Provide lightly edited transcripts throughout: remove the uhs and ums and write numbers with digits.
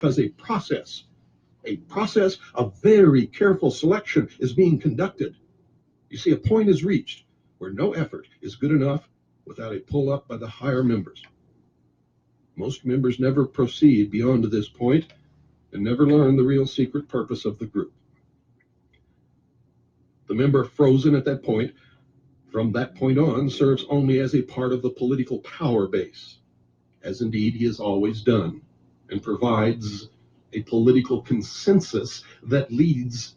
because a process of very careful selection is being conducted. You see, a point is reached where no effort is good enough without a pull-up by the higher members. Most members never proceed beyond this point and never learn the real secret purpose of the group. The member frozen at that point, from that point on, serves only as a part of the political power base, as indeed he has always done, and provides a political consensus that leads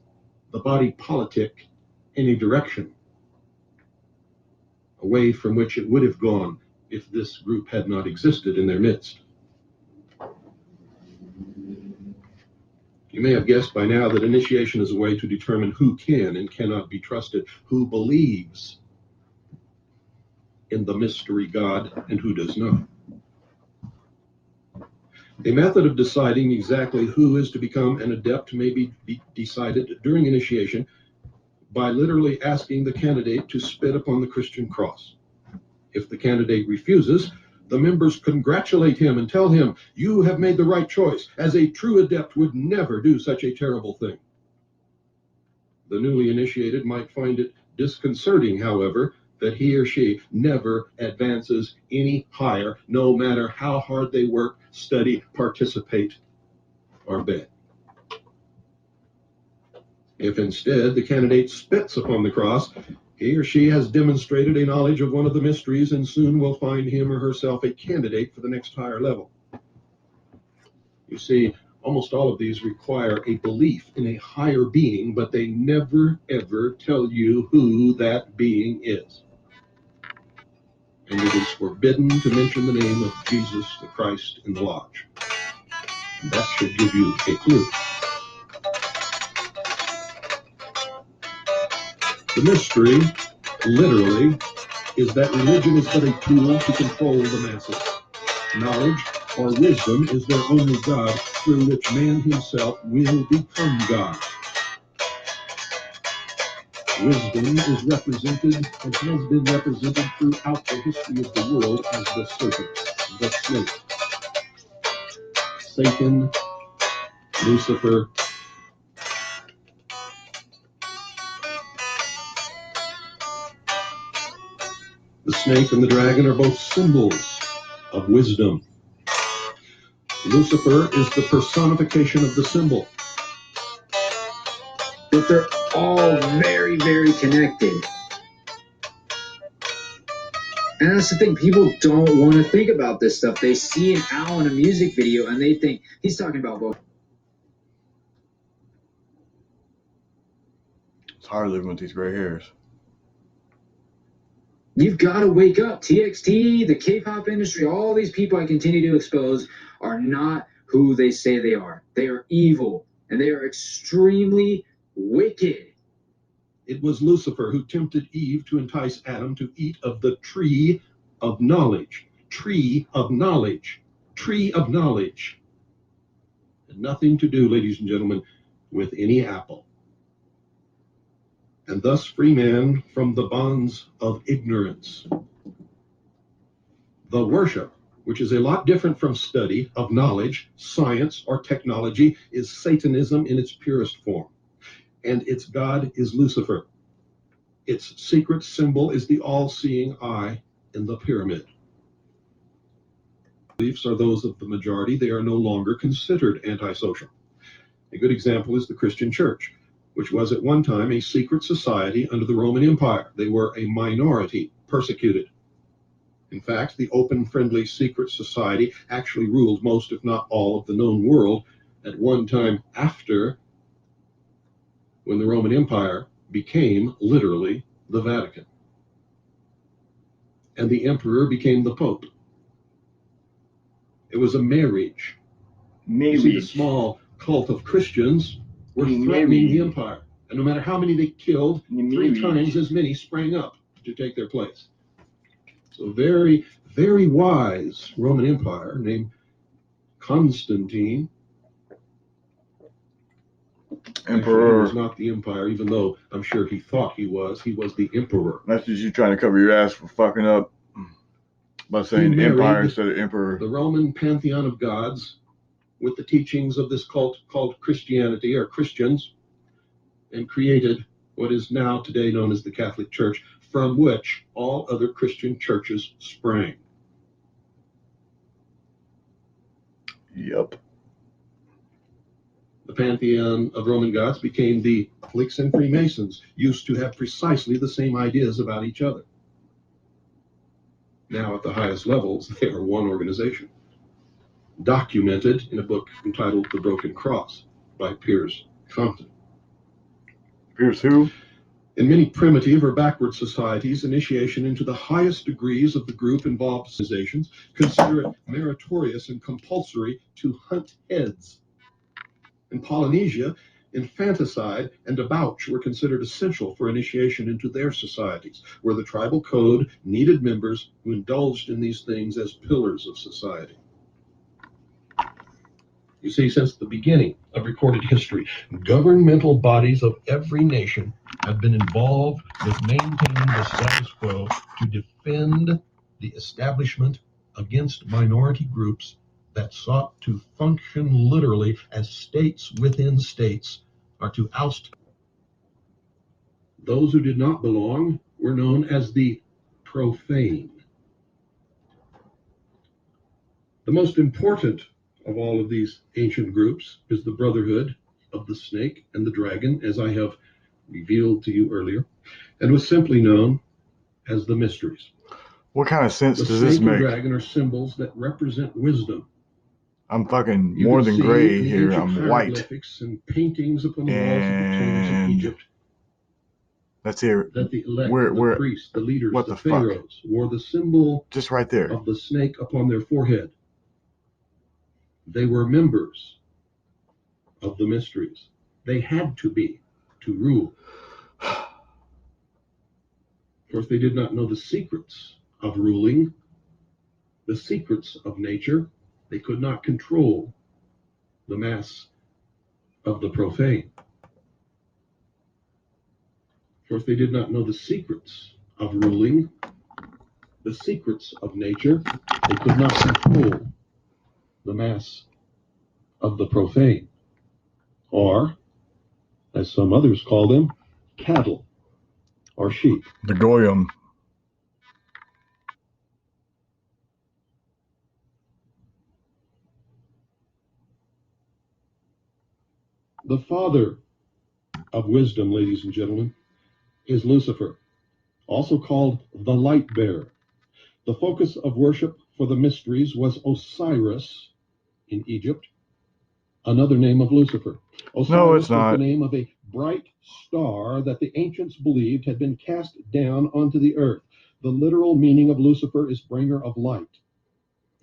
the body politic in a direction away from which it would have gone if this group had not existed in their midst. You may have guessed by now that initiation is a way to determine who can and cannot be trusted, who believes in the mystery God and who does not. A method of deciding exactly who is to become an adept may be decided during initiation by literally asking the candidate to spit upon the Christian cross. If the candidate refuses, the members congratulate him and tell him, "You have made the right choice, as a true adept would never do such a terrible thing." The newly initiated might find it disconcerting, however, that he or she never advances any higher, no matter how hard they work, study, participate, or beg. If instead the candidate spits upon the cross, he or she has demonstrated a knowledge of one of the mysteries and soon will find him or herself a candidate for the next higher level. You see, almost all of these require a belief in a higher being, but they never, ever tell you who that being is. And it is forbidden to mention the name of Jesus the Christ in the lodge. And that should give you a clue. The mystery, literally, is that religion is but a tool to control the masses. Knowledge or wisdom is their only God, through which man himself will become God. Wisdom is represented and has been represented throughout the history of the world as the serpent, the snake, Satan, Lucifer. The snake and the dragon are both symbols of wisdom. Lucifer is the personification of the symbol. But they're all very, very connected. And that's the thing, people don't want to think about this stuff. They see an owl in a music video and they think he's talking about both. It's hard living with these gray hairs. You've got to wake up. TXT, the K-pop industry, all these people I continue to expose are not who they say they are. They are evil and they are extremely wicked. It was Lucifer who tempted Eve to entice Adam to eat of the tree of knowledge. Tree of knowledge. Tree of knowledge. And nothing to do, ladies and gentlemen, with any apple. And thus free man from the bonds of ignorance. The worship, which is a lot different from study of knowledge, science, or technology, is Satanism in its purest form. And its god is Lucifer. Its secret symbol is the all-seeing eye in the pyramid. Beliefs are those of the majority. They are no longer considered antisocial. A good example is the Christian Church, which was at one time a secret society under the Roman Empire. They were a minority, persecuted. In fact, the open, friendly, secret society actually ruled most, if not all, of the known world at one time after when the Roman Empire became literally the Vatican. And the emperor became the Pope. It was a marriage. You see, the small cult of Christians were threatening the empire. And no matter how many they killed, 3 times as many sprang up to take their place. So very, very wise Roman Empire named Constantine. Emperor. He was not the empire, even though I'm sure he thought he was. He was the emperor. That's just you trying to cover your ass for fucking up by saying empire instead of emperor. The Roman pantheon of gods with the teachings of this cult called Christianity or Christians, and created what is now today known as the Catholic Church, from which all other Christian churches sprang. Yep. The pantheon of Roman gods became the Catholics and Freemasons, used to have precisely the same ideas about each other. Now, at the highest levels, they are one organization, documented in a book entitled The Broken Cross by Piers Compton. Pierce who? In many primitive or backward societies, initiation into the highest degrees of the group involved organizations consider it meritorious and compulsory to hunt heads. In Polynesia, infanticide and debauch were considered essential for initiation into their societies, where the tribal code needed members who indulged in these things as pillars of society. You see, since the beginning of recorded history, governmental bodies of every nation have been involved with maintaining the status quo to defend the establishment against minority groups that sought to function literally as states within states, or to oust. Those who did not belong were known as the profane. The most important of all of these ancient groups is the Brotherhood of the Snake and the Dragon, as I have revealed to you earlier, and was simply known as the Mysteries. What kind of sense The does this snake and make? dragon are symbols that represent wisdom. I'm fucking You more can than see gray in the here. ancient I'm white. hieroglyphics and paintings upon the walls of the tombs in And Egypt let's hear. that the elect, Where- the priests, the leaders, what the the fuck? pharaohs wore the symbol Just right there. of the snake upon their forehead. They were members of the Mysteries. They had to be to rule. Of course, they did not know the secrets of ruling, the secrets of nature. They could not control the mass of the profane. Of course, they did not know the secrets of ruling, the secrets of nature. They could not control the mass of the profane, or, as some others call them, cattle or sheep. The Goyim. The father of wisdom, ladies and gentlemen, is Lucifer, also called the light bearer. The focus of worship for the Mysteries was Osiris in Egypt, another name of Lucifer. Osiris No, it's was the not. name of a bright star that the ancients believed had been cast down onto the earth. The literal meaning of Lucifer is bringer of light.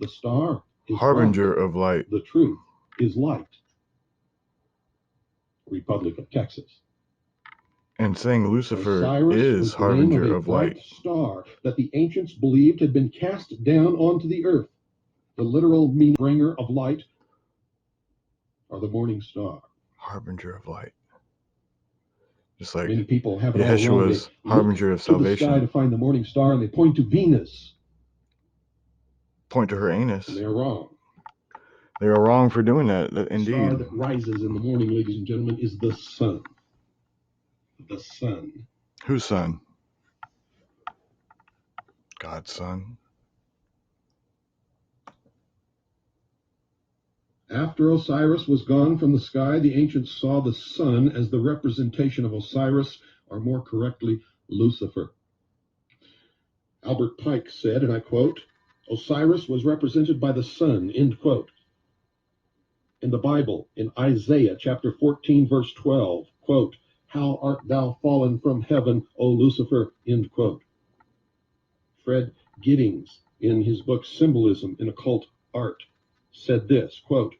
The star is Harbinger light. of light. The truth is light. Republic of Texas. And saying Lucifer Osiris is was the name harbinger of a of bright light. star that the ancients believed had been cast down onto the earth. The literal meaning, bringer of light, or the morning star. Harbinger of light. Just like Many people have it all wrong. Yeshua's They harbinger look of to the sky salvation. to find the morning star, and they point to Venus, Point to her anus. and they're wrong. They are wrong for doing that. The Indeed. star that rises in the morning, ladies and gentlemen, is the sun. The sun. Whose son? God's son. After Osiris was gone from the sky, the ancients saw the sun as the representation of Osiris, or more correctly, Lucifer. Albert Pike said, and I quote, Osiris was represented by the sun, end quote. In the Bible, in Isaiah chapter 14, verse 12, quote, how art thou fallen from heaven, O Lucifer, end quote. Fred Giddings, in his book Symbolism in Occult Art, said this, quote,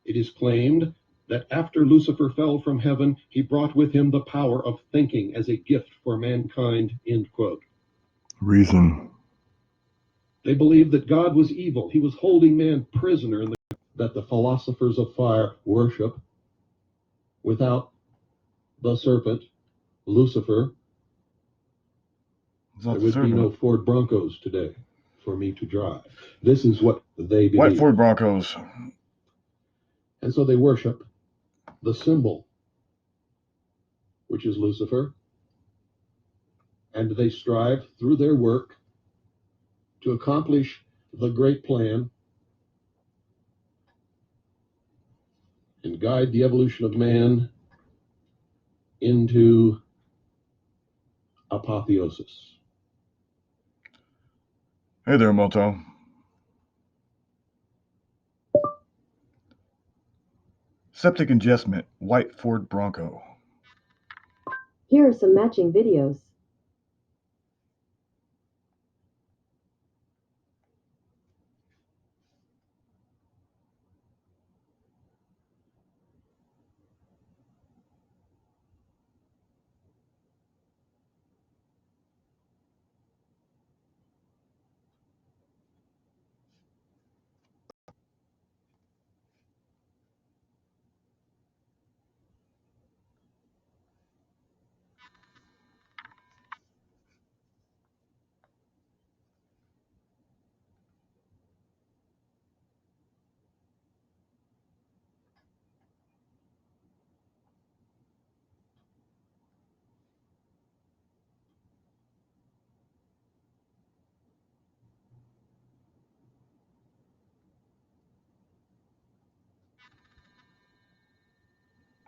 it is claimed that after Lucifer fell from heaven, he brought with him the power of thinking as a gift for mankind, end quote. Reason. They believed that God was evil. He was holding man prisoner, and that the philosophers of fire worship without the serpent, Lucifer, It's not there the would be serpent. no Ford Broncos today for me to drive. This is what they believe. White Ford Broncos. And so they worship the symbol, which is Lucifer, and they strive through their work to accomplish the great plan and guide the evolution of man into apotheosis. Hey there, Moto. Septic ingestment, white Ford Bronco. Here are some matching videos.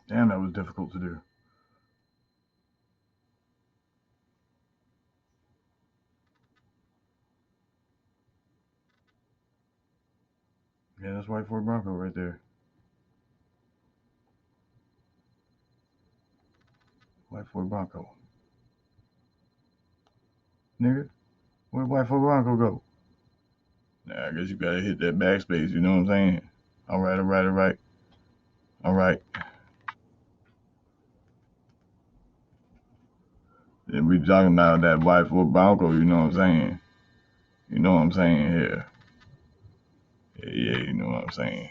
Damn, that was difficult to do. Yeah, that's white Ford Bronco right there. White Ford Bronco. Nigga, where'd white Ford Bronco go? Nah, I guess you gotta hit that backspace, you know what I'm saying? Alright. And we talking about that white Ford Bronco, you know what I'm saying? You know what I'm saying here. Yeah, you know what I'm saying.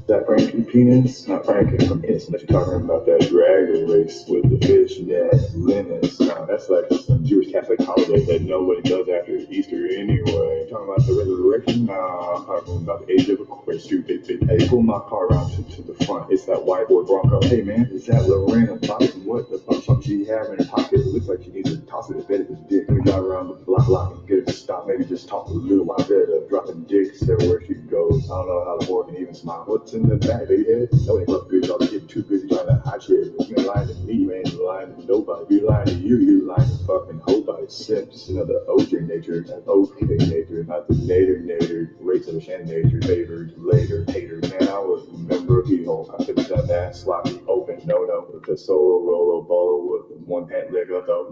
That Frankie penis, not Frankie from Penis, but you're talking about that dragon race with the fish that Linus. That's like some Jewish Catholic holiday that nobody does after Easter anyway. Talking about the resurrection? Nah, I'm talking about the age of Aquarius, stupid. Hey, pull my car around to the front. It's that white Ford Bronco. Hey man, is that Lorena Bobbitt? What the fuck something she have in her pocket? It looks like she needs to toss it a bit of his dick. Let me drive around the block and get her to stop. Maybe just talk a little while instead of dropping dicks everywhere she goes. I don't know how the boy can even smile. What's in the bag, baby head? No, ain't look good. Y'all getting too busy trying to hide shit. You ain't lying to me, you ain't lying to nobody. You lying to you lying to fucking nobody. Sips, the OJ nature, that OK nature, not the nader, rates of Shan nature, favored, later, hater. Man, I was a member of P-Hole. I could have done that, sloppy, open, no, with the solo, rolo, bolo, with one pant leg up, though.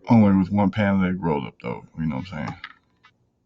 Only with one pan leg rolled up, though. You know what I'm saying?